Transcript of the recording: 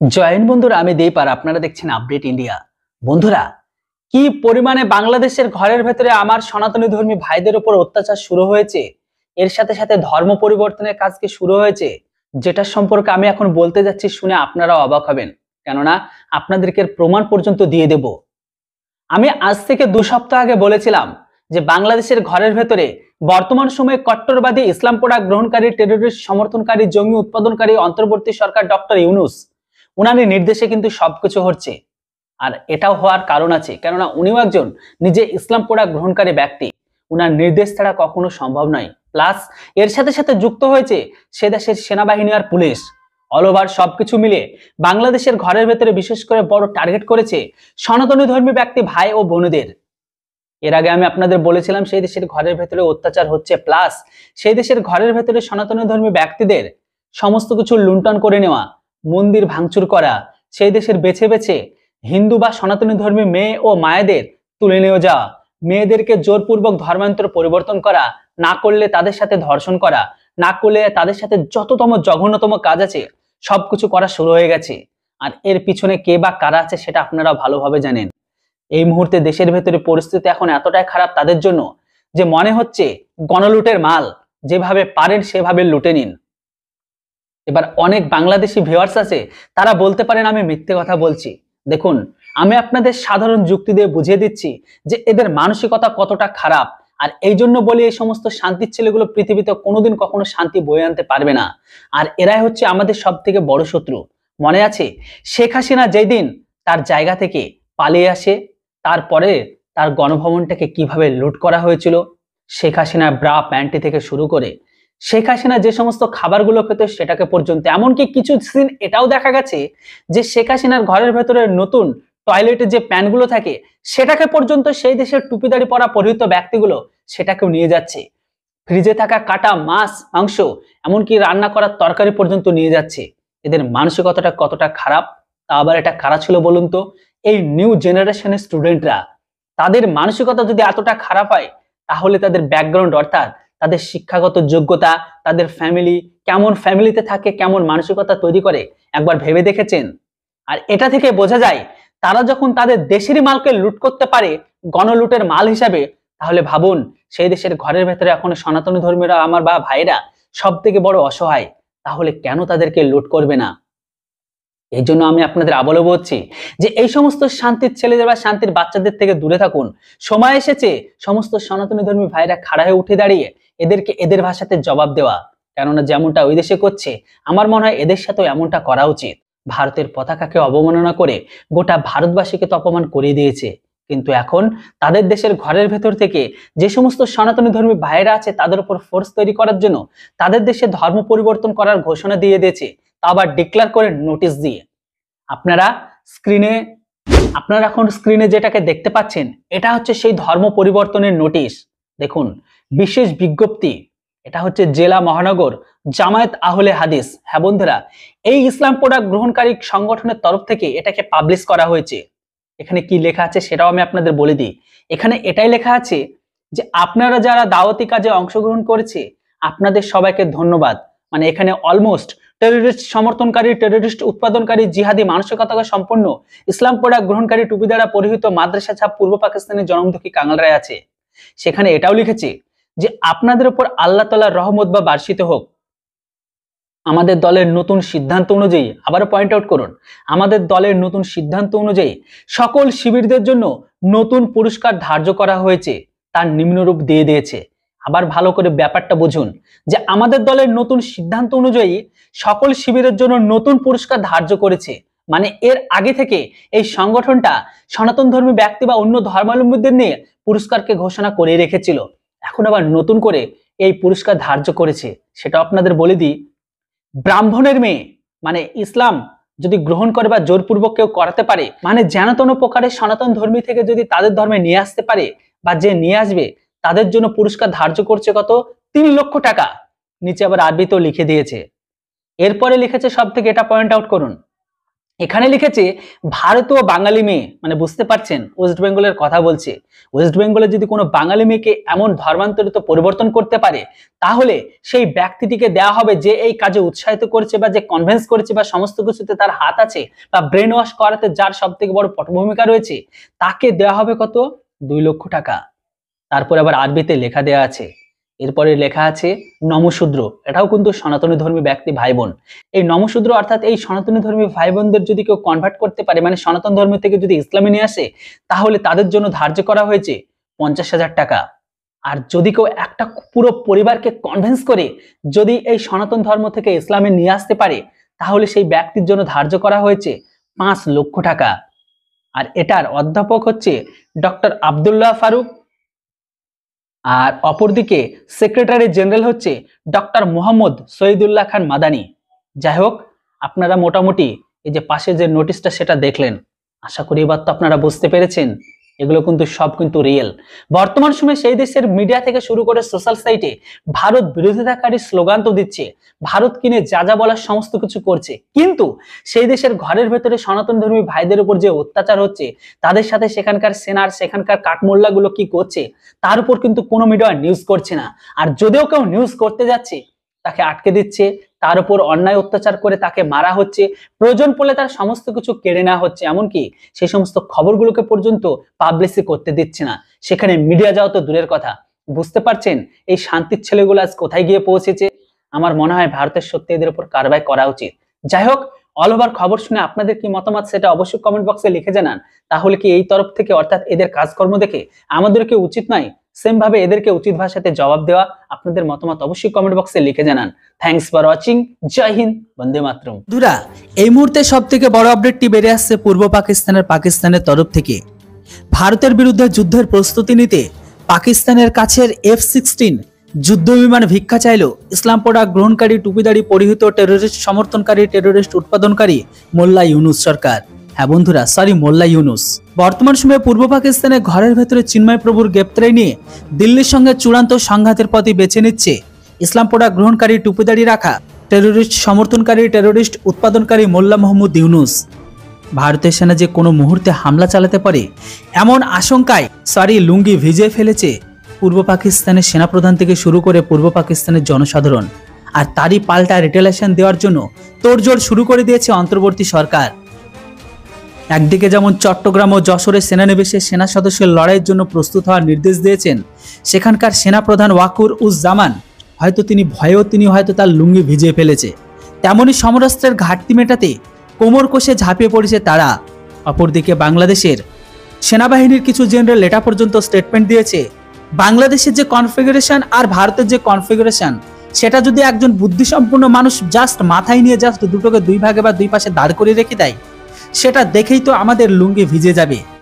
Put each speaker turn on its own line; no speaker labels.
Join বন্ধুরা, আমি দীপ আর আপনারা দেখছেন আপডেট ইন্ডিয়া। বন্ধুরা, কি পরিমাণে বাংলাদেশের ঘরের ভেতরে আমার সনাতনী ধর্মী ভাইদের উপর অত্যাচার শুরু হয়েছে, এর সাথে সাথে ধর্ম পরিবর্তনের কাজ কি শুরু হয়েছে, যেটা সম্পর্কে আমি এখন বলতে যাচ্ছি, শুনে আপনারা অবাক হবেন। কেননা আপনাদেরকে এর প্রমাণ পর্যন্ত দিয়ে দেব। আমি আজ থেকে 2 সপ্তাহ আগে বলেছিলাম যে বাংলাদেশের ঘরের ভেতরে বর্তমান সময়ে কট্টরবাদী ইসলাম প্রোডাক্ট গ্রহণকারী, টেররিস্ট সমর্থনকারী, জঙ্গি উৎপাদনকারী অন্তর্বর্তী সরকার ডক্টর ইউনূস, উনার নির্দেশে কিন্তু সবকিছু হচ্ছে। আর এটাও হওয়ার কারণ আছে, কেননা উনিও একজন নিজে ইসলাম প্রোডাক্ট গ্রহণকারী ব্যক্তি। উনার নির্দেশ ছাড়া কখনো সম্ভব নয়। প্লাস এর সাথে সাথে যুক্ত হয়েছে সে দেশের সেনাবাহিনী আর পুলিশ। অল ওভার সবকিছু মিলে বাংলাদেশের ঘরের ভেতরে বিশেষ করে বড় টার্গেট করেছে সনাতনী ধর্মী ব্যক্তি ভাই ও বোনদের। এর আগে আমি আপনাদের বলেছিলাম সেই দেশের ঘরের ভেতরে অত্যাচার হচ্ছে, প্লাস সেই দেশের ঘরের ভেতরে সনাতনী ধর্মী ব্যক্তিদের সমস্ত কিছু লুণ্ঠন করে নেওয়া, মন্দির ভাঙচুর করা, সেই দেশের বেছে বেছে হিন্দু বা সনাতনী ধর্মী মেয়ে ও মায়েদের তুলে নিয়ে যাওয়া, মেয়েদেরকে জোরপূর্বক ধর্মান্তর পরিবর্তন করা, না করলে তাদের সাথে ধর্ষণ করা, না করলে তাদের সাথে যততম জঘন্যতম কাজ আছে সবকিছু করা শুরু হয়ে গেছে। আর এর পিছনে কে বা কারা আছে সেটা আপনারা ভালোভাবে জানেন। এই মুহূর্তে দেশের ভেতরে পরিস্থিতি এখন এতটাই খারাপ তাদের জন্য যে মনে হচ্ছে গণলুটের মাল, যেভাবে পারেন সেভাবে লুটে নিন। এবার অনেক বাংলাদেশি ভিউয়ার্স আছে, তারা বলতে পারেন আমি মিথ্যে কথা বলছি। দেখুন, আমি আপনাদের সাধারণ যুক্তি দিয়ে বুঝিয়ে দিচ্ছি যে এদের মানসিকতা কতটা খারাপ। আর এই জন্য বলি, এই সমস্ত শান্তির ছেলেগুলো পৃথিবীতে কোনোদিন কখনো শান্তি বয়ে আনতে পারবে না। আর এরাই হচ্ছে আমাদের সব থেকে বড় শত্রু। মনে আছে শেখ হাসিনা যেই দিন তার জায়গা থেকে পালিয়ে আসে, তারপরে তার গণভবনটাকে কিভাবে লুট করা হয়েছিল। শেখ হাসিনার ব্রা প্যান্টি থেকে শুরু করে শেখ হাসিনা যে সমস্ত খাবারগুলো খেত সেটাকে পর্যন্ত, এমনকি কিছু সিন এটাও দেখা গেছে যে শেখ হাসিনার ঘরের ভেতরে নতুন টয়লেটের যে প্যানগুলো থাকে সেটাকে পর্যন্ত সেই দেশের টুপিদারি পরা পরিহিত ব্যক্তিগুলো সেটাকেও নিয়ে যাচ্ছে। ফ্রিজে থাকা কাটা মাছ, মাংস, এমনকি রান্না করার তরকারি পর্যন্ত নিয়ে যাচ্ছে। এদের মানসিকতাটা কতটা খারাপ, তা আবার এটা কারা ছিল বলুন তো? এই নিউ জেনারেশনের স্টুডেন্টরা। তাদের মানসিকতা যদি এতটা খারাপ হয়, তাহলে তাদের ব্যাকগ্রাউন্ড, অর্থাৎ তাদের শিক্ষাগত যোগ্যতা, তাদের ফ্যামিলি কেমন ফ্যামিলিতে থাকে, কেমন মানসিকতা তৈরি করে একবার ভেবে দেখেছেন? আর এটা থেকে বোঝা যায় তারা যখন তাদের দেশেরই মালকে লুট করতে পারে গণলুটের মাল হিসাবে, তাহলে ভাবুন সেই দেশের ঘরের ভেতরে এখন সনাতনী ধর্মীরা, আমার বা ভাইরা সব থেকে বড় অসহায়, তাহলে কেন তাদেরকে লুট করবে না? এই জন্য আমি আপনাদের আবারও বলছি যে এই সমস্ত শান্তির ছেলেদের বা শান্তির বাচ্চাদের থেকে দূরে থাকুন। সময় এসেছে সমস্ত সনাতনী ধর্মী ভাইরা খাড়া হয়ে উঠে দাঁড়িয়ে এদেরকে এদের ভাষাতে জবাব দেওয়া। কেননা যেমনটা ওই দেশে করছে, আমার মনে হয় এদের সাথেও এমনটা করা উচিত। ভারতের পতাকাকে অবমাননা করে গোটা ভারতবাসীকে তো অপমান করিয়ে দিয়েছে, কিন্তু এখন তাদের দেশের ঘরের ভেতর থেকে যে সমস্ত সনাতনী ধর্মী ভাইরা আছে তাদের উপর ফোর্স তৈরি করার জন্য তাদের দেশে ধর্ম পরিবর্তন করার ঘোষণা দিয়ে দিয়েছে, তা আবার ডিক্লেয়ার করে নোটিশ দিয়ে। আপনারা স্ক্রিনে আপনারা এখন স্ক্রিনে যেটাকে দেখতে পাচ্ছেন, এটা হচ্ছে সেই ধর্ম পরিবর্তনের নোটিশ। দেখুন, বিশেষ বিজ্ঞপ্তি। এটা হচ্ছে জেলা মহানগর জামায়াত আহলে হাদিস। হ্যাঁ বন্ধুরা, এই ইসলাম প্রোডাক্ট গ্রহণকারী সংগঠনের তরফ থেকে এটাকে পাবলিশ করা হয়েছে। এখানে কি লেখা আছে সেটাও আমি আপনাদের বলে দিই। এখানে এটাই লেখা আছে যে আপনারা যারা দাওয়াতি কাজে অংশগ্রহণ করেছে আপনাদের সবাইকে ধন্যবাদ। মানে এখানে অলমোস্ট টেররিস্ট সমর্থনকারী, টেররিস্ট উৎপাদনকারী, জিহাদি মানসিকতা সম্পন্ন, ইসলাম প্রোডাক্ট গ্রহণকারী, টুপি দ্বারা পরিহিত মাদ্রাসা ছাপ পূর্ব পাকিস্তানের জনমুখী কাঙালরাই আছে। সেখানে এটাও লিখেছে যে আপনাদের উপর আল্লাহ তাআলার রহমত বা বর্ষিত হোক। আমাদের দলের নতুন সিদ্ধান্ত অনুযায়ী, আবারও পয়েন্ট আউট করুন, আমাদের দলের নতুন সিদ্ধান্ত অনুযায়ী সকল শিবিরদের জন্য নতুন পুরস্কার ধার্য করা হয়েছে, তার নিম্নরূপ দিয়ে দিয়েছে। আবার ভালো করে ব্যাপারটা বুঝুন যে আমাদের দলের নতুন সিদ্ধান্ত অনুযায়ী সকল শিবিরের জন্য নতুন পুরস্কার ধার্য করেছে। মানে এর আগে থেকে এই সংগঠনটা সনাতন ধর্মী ব্যক্তি বা অন্য ধর্মাবলম্বীদের নিয়ে পুরস্কারকে ঘোষণা করে রেখেছিল, এখন আবার নতুন করে এই পুরস্কার ধার্য করেছে। সেটা আপনাদের বলে দিই, ব্রাহ্মণের মেয়ে মানে ইসলাম যদি গ্রহণ করে বা জোরপূর্বক কেউ করাতে পারে, মানে যেন তেন প্রকারের সনাতন ধর্মী থেকে যদি তাদের ধর্মে নিয়ে আসতে পারে বা যে নিয়ে আসবে, তাদের জন্য পুরস্কার ধার্য করছে কত? 3 লক্ষ টাকা। নিচে আবার আরবিতেও লিখে দিয়েছে। এরপরে লিখেছে, সব থেকে এটা পয়েন্ট আউট করুন, এখানে লিখেছে ভারতীয় বাঙালি মেয়ে, মানে বুঝতে পারছেন ওয়েস্ট বেঙ্গলের কথা বলছে। ওয়েস্ট বেঙ্গলে যদি কোনো বাঙালি মেয়েকে এমন ধর্মান্তরিত পরিবর্তন করতে পারে, তাহলে সেই ব্যক্তিটিকে দেওয়া হবে যে এই কাজে উৎসাহিত করেছে বা যে কনভিন্স করেছে বা সমস্ত কিছুতে তার হাত আছে বা ব্রেন ওয়াশ করাতে যার সব থেকে বড় পটভূমিকা রয়েছে, তাকে দেওয়া হবে কত? 2 লক্ষ টাকা। তারপর আবার আরবিতে লেখা দেওয়া আছে, এরপরে লেখা আছে নমশূদ্র, এটাও কিন্তু সনাতনী ধর্মী ব্যক্তি ভাই বোন। এই নমশূদ্র অর্থাৎ এই সনাতনী ধর্মী ভাই বোনদের যদি কেউ কনভার্ট করতে পারে, মানে সনাতন ধর্ম থেকে যদি ইসলামে নিয়ে আসে, তাহলে তাদের জন্য ধার্য করা হয়েছে 50,000 টাকা। আর যদি কেউ একটা পুরো পরিবারকে কনভিন্স করে যদি এই সনাতন ধর্ম থেকে ইসলামে নিয়ে আসতে পারে, তাহলে সেই ব্যক্তির জন্য ধার্য করা হয়েছে 5 লক্ষ টাকা। আর এটার অধ্যাপক হচ্ছে ডক্টর আব্দুল্লাহ ফারুক, আর অপরদিকে সেক্রেটারি জেনারেল হচ্ছে ডক্টর মোহাম্মদ শহীদুল্লাহ খান মাদানী। যাই হোক, আপনারা মোটামুটি এই যে পাশে যে নোটিশটা সেটা দেখলেন, আশা করি এবার তো আপনারা বুঝতে পেরেছেন এগুলো কিন্তু সব কিন্তু রিয়েল। বর্তমান সময়ে সেই দেশের মিডিয়া থেকে শুরু করে সোশ্যাল সাইটে ভারত বিরোধিতাকারী স্লোগান তো দিচ্ছে, ভারত কিনে যা যা বলার সমস্ত কিছু করছে, কিন্তু সেই দেশের ঘরের ভেতরে সনাতন ধর্মী ভাইদের উপর যে অত্যাচার হচ্ছে, তাদের সাথে সেখানকার সেনার সেখানকার কাঠমোল্লাগুলো কি করছে, তার উপর কিন্তু কোনো মিডিয়া নিউজ করছে না। আর যদিও কেউ নিউজ করতে যাচ্ছে, তাকে আটকে দিচ্ছে, তার উপর অন্যায় অত্যাচার করে তাকে মারা হচ্ছে, প্রয়োজন পড়লে তার সমস্ত কিছু কেড়ে নেওয়া হচ্ছে, এমনকি সেই সমস্ত খবরগুলোকে পর্যন্ত পাবলিসি করতে দিচ্ছে না। সেখানে মিডিয়া যাওয়া তো দূরের কথা। বুঝতে পারছেন এই শান্তির ছেলেগুলো আজ কোথায় গিয়ে পৌঁছেছে? আমার মনে হয় ভারতের সত্যি এদের উপর কারবাই করা উচিত। যাই হোক, অল ওভার খবর শুনে আপনাদের কি মতামত সেটা অবশ্যই কমেন্ট বক্সে লিখে জানান। তাহলে কি এই তরফ থেকে অর্থাৎ এদের কাজকর্ম দেখে আমাদেরকে উচিত নয় সেম ভাবে এদেরকে উচিত ভাষাতে জবাব দেওয়া? আপনাদের মতামত অবশ্যই কমেন্ট বক্সে লিখে জানান। Thanks for watching. জয় হিন্দ, বন্দে মাতরম। বন্ধুরা, এই মুহূর্তে সব থেকে বড় আপডেটটি বেরিয়ে আসছে পূর্ব পাকিস্তানের তরফ থেকে। ভারতের বিরুদ্ধে যুদ্ধের প্রস্তুতি নিতে পাকিস্তানের কাছের F-16 যুদ্ধ বিমান ভিক্ষা চাইল ইসলাম প্রোডাক্ট গ্রহণকারী টুপিদারি পরিহিত টেরোরিস্ট সমর্থনকারী টেরোরিস্ট উৎপাদনকারী মোল্লা ইউনুস সরকার। হ্যাঁ বন্ধুরা, মোল্লা ইউনুস। বর্তমান সময়ে পূর্ব পাকিস্তানে ঘরের ভেতরে চিন্ময় প্রভুর গ্রেপ্তারি নিয়ে দিল্লির সঙ্গে চূড়ান্ত সংঘাতের পথই বেছে নিচ্ছে ইসলাম প্রোডাক্ট গ্রহণকারী টুপিদারি রাখা টেরোরিস্ট সমর্থনকারী টেরোরিস্ট উৎপাদনকারী মোল্লা মোহাম্মদ ইউনুস। ভারতের সেনা যে কোনো মুহূর্তে হামলা চালাতে পারে এমন আশঙ্কায় লুঙ্গি ভিজে ফেলেছে পূর্ব পাকিস্তানের সেনাপ্রধান থেকে শুরু করে পূর্ব পাকিস্তানের জনসাধারণ। আর তারই পাল্টা রিটেলিয়েশন দেওয়ার জন্য তোড়জোড় শুরু করে দিয়েছে অন্তর্বর্তী সরকার। একদিকে যেমন চট্টগ্রাম ও যশোরে সেনানিবেশে সেনা সদস্যের লড়াইয়ের জন্য প্রস্তুত হওয়ার নির্দেশ দিয়েছেন সেখানকার সেনাপ্রধান ওয়াকুর উজ জামান, হয়তো তিনি হয়তো তার লুঙ্গি ভিজিয়ে ফেলেছে। তেমনি সমরাস্ত্রের ঘাটতি মেটাতে কোমর কষে ঝাঁপিয়ে পড়েছে তারা। অপরদিকে বাংলাদেশের সেনাবাহিনীর কিছু জেনারেল এটা পর্যন্ত স্টেটমেন্ট দিয়েছে, বাংলাদেশের যে কনফিগারেশন আর ভারতের যে কনফিগারেশন, সেটা যদি একজন বুদ্ধিসম্পন্ন মানুষ জাস্ট মাথায় নিয়ে জাস্ট দুটোকে দুই ভাগে বা দুই পাশে দাঁড় করে রেখে দেয়, সেটা দেখেই তো আমাদের লুঙ্গি ভিজে যাবে।